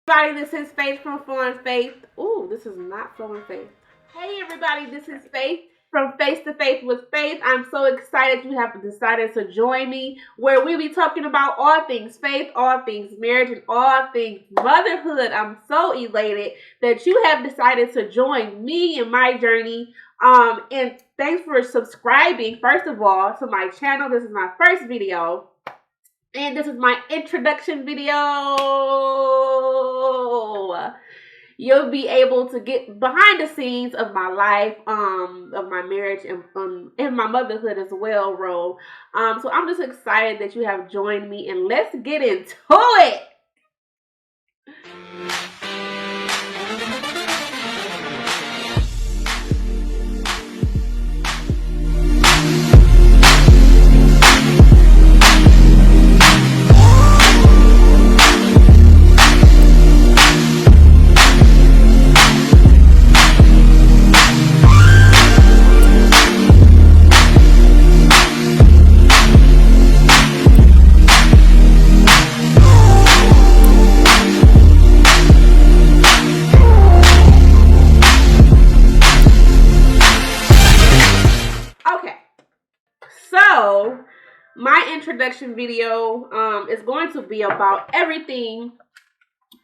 Everybody, this is Faith from Flowing Faith. Ooh, this is not Flowing Faith. Hey everybody, this is Faith from Face to Faith with Faith. I'm so excited you have decided to join me where we be talking about all things faith, all things marriage, and all things motherhood. I'm so elated that you have decided to join me in my journey. And thanks for subscribing, first of all, to my channel. This is my first video. And this is my introduction video. You'll be able to get behind the scenes of my life, of my marriage, and my motherhood as well, Ro. So I'm just excited that you have joined me, and let's get into it. So my introduction video is going to be about everything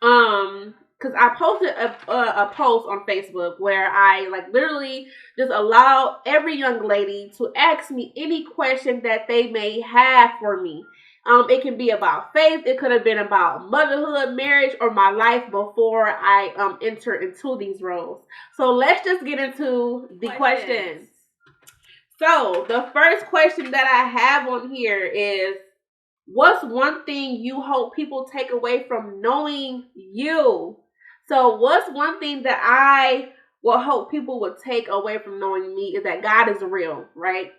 because I posted a post on Facebook where I literally just allow every young lady to ask me any question that they may have for me. It can be about faith, it could have been about motherhood, marriage, or my life before I enter into these roles. So let's just get into the questions. So the first question that I have on here is, what's one thing you hope people take away from knowing you? So what's one thing that I will hope people would take away from knowing me is that God is real, right?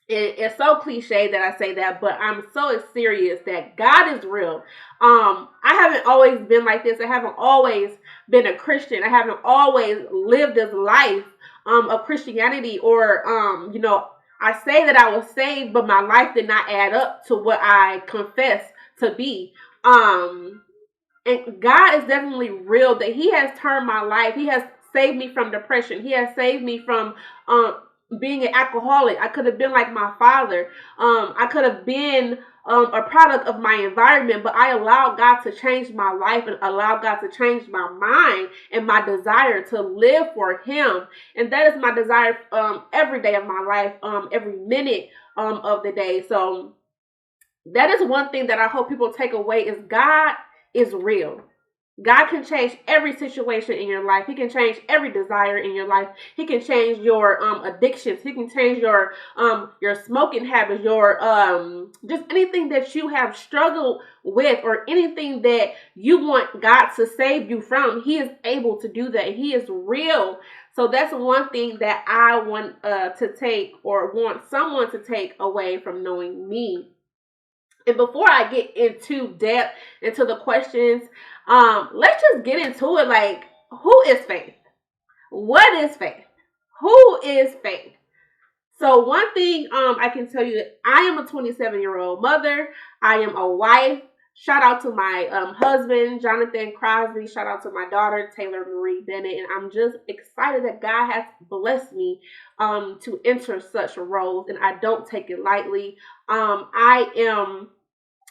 It's so cliche that I say that, but I'm so serious that God is real. I haven't always been like this. I haven't always been a Christian. I haven't always lived this life of Christianity, or I say that I was saved, but my life did not add up to what I confess to be. And God is definitely real, that He has turned my life. He has saved me from depression. He has saved me from being an alcoholic. I could have been like my father. I could have been a product of my environment, but I allowed God to change my life and allowed God to change my mind and my desire to live for Him. And that is my desire every day of my life, every minute of the day. So that is one thing that I hope people take away, is God is real. God can change every situation in your life. He can change every desire in your life. He can change your addictions. He can change your smoking habits, your just anything that you have struggled with, or anything that you want God to save you from. He is able to do that. He is real. So that's one thing that I want to take, or want someone to take away from knowing me. And before I get into depth into the questions, let's just get into it. Like, who is faith? What is faith? Who is faith? So one thing I can tell you, I am a 27-year-old mother. I am a wife. Shout out to my husband, Jonathan Crosby. Shout out to my daughter, Taylor Marie Bennett. And I'm just excited that God has blessed me to enter such roles, and I don't take it lightly. I am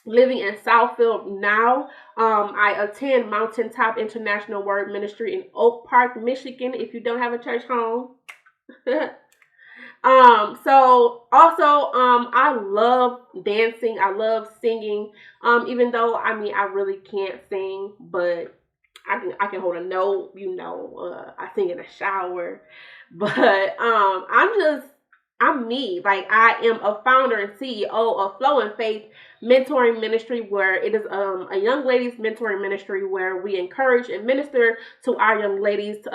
living in Southfield now. I attend Mountaintop International Word Ministry in Oak Park, Michigan, if you don't have a church home. So also, I love dancing. I love singing. Even though, I really can't sing, but I can hold a note, I sing in the shower. But, I'm me. Like, I am a founder and CEO of Flowing Faith Mentoring Ministry, where it is a young ladies mentoring ministry where we encourage and minister to our young ladies,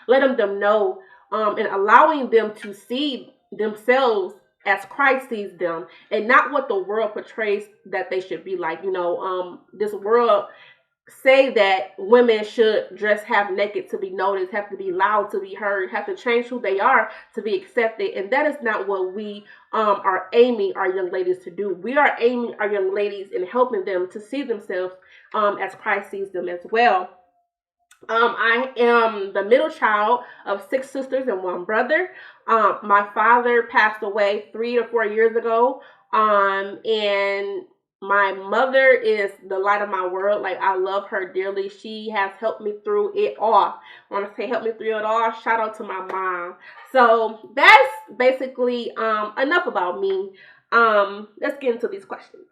letting them know and allowing them to see themselves as Christ sees them, and not what the world portrays that they should be like. This world say that women should dress half naked to be noticed, have to be loud to be heard, have to change who they are to be accepted. And that is not what we are aiming our young ladies to do. We are aiming our young ladies and helping them to see themselves as Christ sees them as well. I am the middle child of 6 sisters and 1 brother. My father passed away 3 or 4 years ago. And my mother is the light of my world. Like, I love her dearly. She has helped me through it all. I want to say help me through it all. Shout out to my mom. So that's basically enough about me. Let's get into these questions.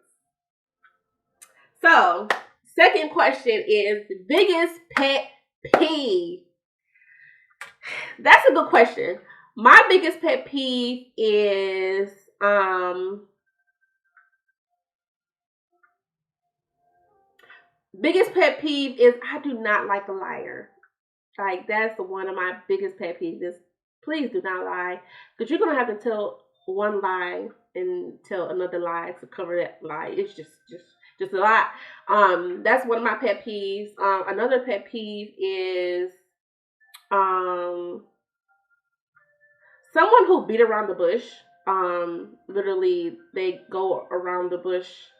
So, second question is biggest pet peeve. That's a good question. My biggest pet peeve is I do not like a liar. Like, that's one of my biggest pet peeves is please do not lie, because you're gonna have to tell one lie and tell another lie to cover that lie. It's just a lot. That's one of my pet peeves. Another pet peeve is someone who beat around the bush. Literally, they go around the bush.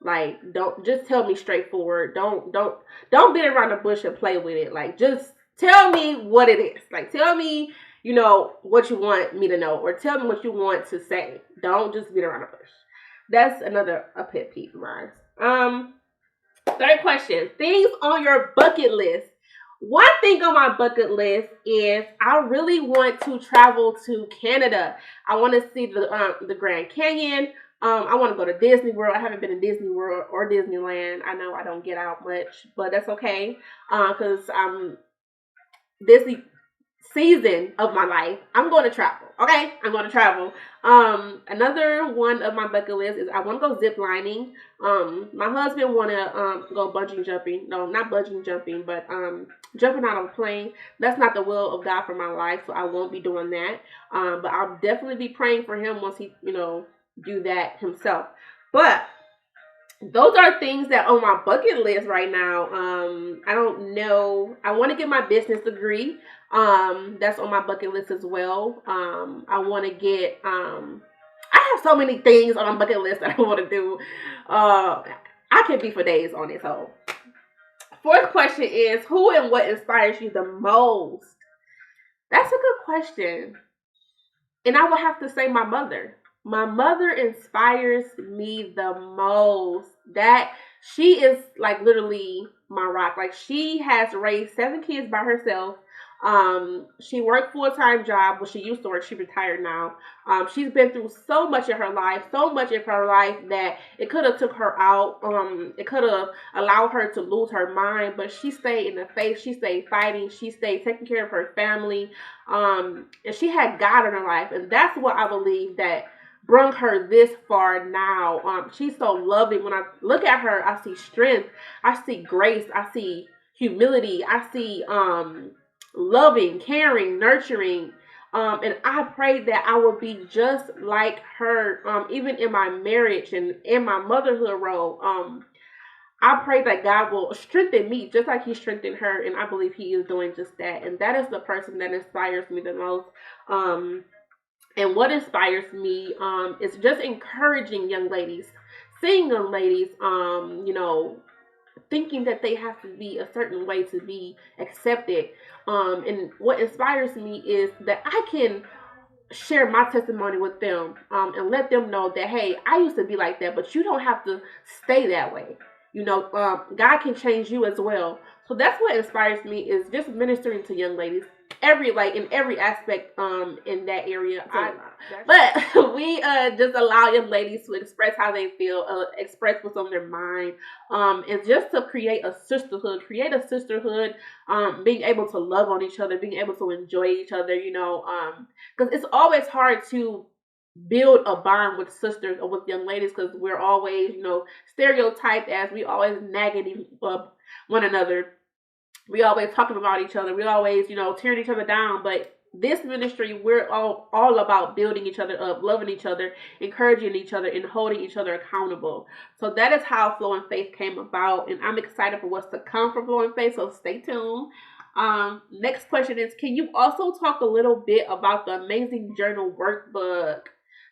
Like, don't just tell me straightforward. Don't beat around the bush and play with it. Like, just tell me what it is. Like, tell me, what you want me to know, or tell me what you want to say. Don't just beat around the bush. That's another pet peeve of mine. Third question: things on your bucket list. One thing on my bucket list is I really want to travel to Canada. I want to see the Grand Canyon. I want to go to Disney World. I haven't been to Disney World or Disneyland. I know I don't get out much, but that's okay. Because Disney season of my life, I'm going to travel. Okay, I'm going to travel. Another one of my bucket list is I want to go zip lining. My husband want to go bungee jumping. No, not bungee jumping, but jumping out of a plane. That's not the will of God for my life, so I won't be doing that. But I'll definitely be praying for him once he, do that himself. But those are things that on my bucket list right now. I don't know. I want to get my business degree. That's on my bucket list as well. I want to get. I have so many things on my bucket list that I want to do. I could be for days on this whole. Fourth question is, who and what inspires you the most? That's a good question. And I would have to say my mother. My mother inspires me the most. That she is like literally my rock. Like, she has raised 7 kids by herself. She worked full-time job. Well, she used to work. She retired now. She's been through so much in her life, that it could have took her out. It could have allowed her to lose her mind, but she stayed in the faith. She stayed fighting. She stayed taking care of her family. And she had God in her life, and that's what I believe that brought her this far now. She's so loving. When I look at her, I see strength. I see grace. I see humility. I see loving, caring, nurturing. And I pray that I will be just like her, even in my marriage and in my motherhood role. I pray that God will strengthen me just like he strengthened her, and I believe he is doing just that. And that is the person that inspires me the most. And what inspires me is just encouraging young ladies, seeing young ladies, thinking that they have to be a certain way to be accepted. And what inspires me is that I can share my testimony with them, and let them know that, hey, I used to be like that, but you don't have to stay that way. God can change you as well. So that's what inspires me, is just ministering to young ladies in every aspect in that area. But we just allow young ladies to express how they feel, express what's on their mind, and just to create a sisterhood, being able to love on each other, being able to enjoy each other, because it's always hard to build a bond with sisters or with young ladies, because we're always, stereotyped as we always nagging one another. We always talking about each other. We always, tearing each other down. But this ministry, we're all about building each other up, loving each other, encouraging each other, and holding each other accountable. So that is how Flow and Faith came about, and I'm excited for what's to come from Flow and Faith, so stay tuned. Next question is, can you also talk a little bit about the Amazing Journal Workbook?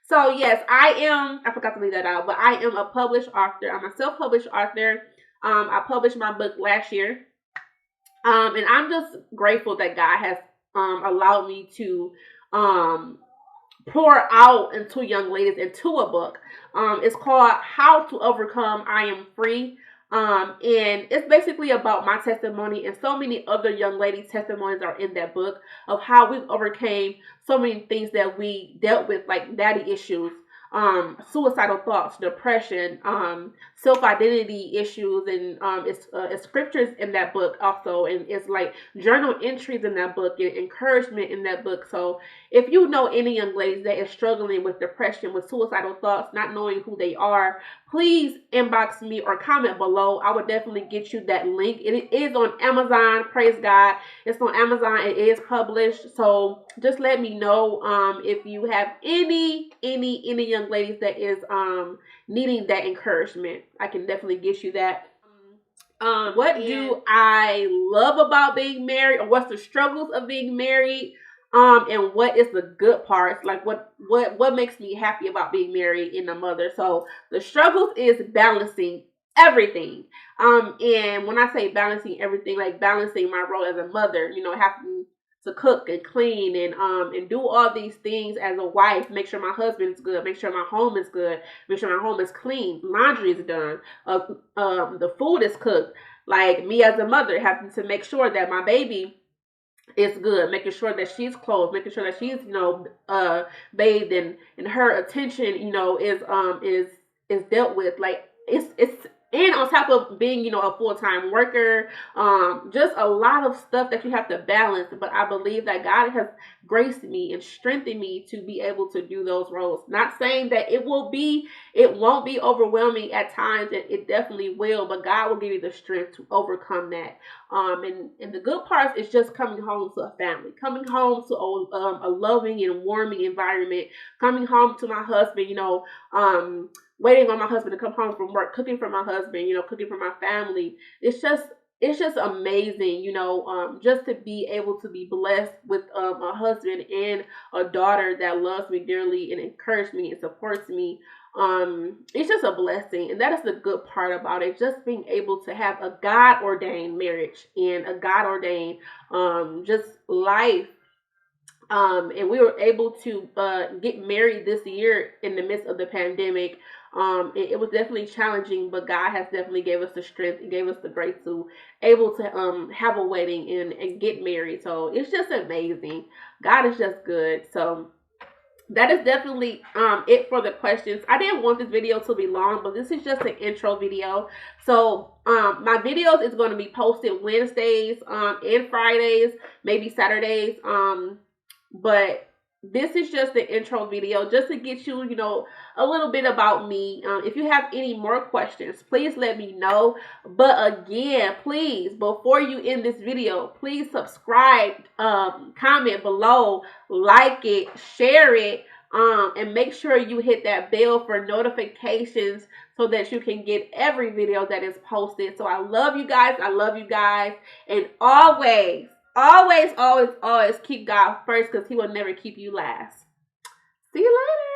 So yes, I forgot to leave that out, but I am a published author. I'm a self-published author. I published my book last year. And I'm just grateful that God has allowed me to pour out into young ladies into a book. It's called How to Overcome I Am Free. And it's basically about my testimony, and so many other young ladies' testimonies are in that book of how we've overcame so many things that we dealt with, like daddy issues, suicidal thoughts, depression, self-identity issues, and it's scriptures in that book also, and it's like journal entries in that book and encouragement in that book. So if you know any young ladies that is struggling with depression, with suicidal thoughts, not knowing who they are, please inbox me or comment below. I would definitely get you that link. It is on Amazon. Praise God. It's on Amazon. It is published. So just let me know if you have any young ladies that is needing that encouragement. I can definitely get you that. What do I love about being married, or what's the struggles of being married? And what is the good parts? Like what makes me happy about being married and a mother? So the struggles is balancing everything. And when I say balancing everything, like balancing my role as a mother, having to cook and clean and do all these things as a wife, make sure my husband's good, make sure my home is good, make sure my home is clean, laundry is done, the food is cooked. Like me as a mother, having to make sure that my baby is good, making sure that she's clothed, making sure that she's bathed, and her attention is dealt with. Like it's and on top of being a full-time worker, just a lot of stuff that you have to balance. But I believe that God has graced me and strengthened me to be able to do those roles. Not saying that it won't be overwhelming at times, and it definitely will, but God will give you the strength to overcome that. And the good part is just coming home to a family, coming home to a loving and warming environment, coming home to my husband, waiting on my husband to come home from work, cooking for my husband, cooking for my family. It's just amazing, just to be able to be blessed with a husband and a daughter that loves me dearly and encourages me and supports me. It's just a blessing, and that is the good part about it. Just being able to have a God-ordained marriage and a God-ordained just life. And we were able to get married this year in the midst of the pandemic. It was definitely challenging, but God has definitely gave us the strength and gave us the grace to able to have a wedding and get married. So it's just amazing. God is just good. So that is definitely it for the questions. I didn't want this video to be long, but this is just an intro video. So my videos is going to be posted Wednesdays and Fridays, maybe Saturdays. But this is just the intro video, just to get you, a little bit about me. If you have any more questions, please let me know. But again, please, before you end this video, please subscribe, comment below, like it, share it, and make sure you hit that bell for notifications so that you can get every video that is posted. So I love you guys. I love you guys. And always keep God first, because He will never keep you last. See you later.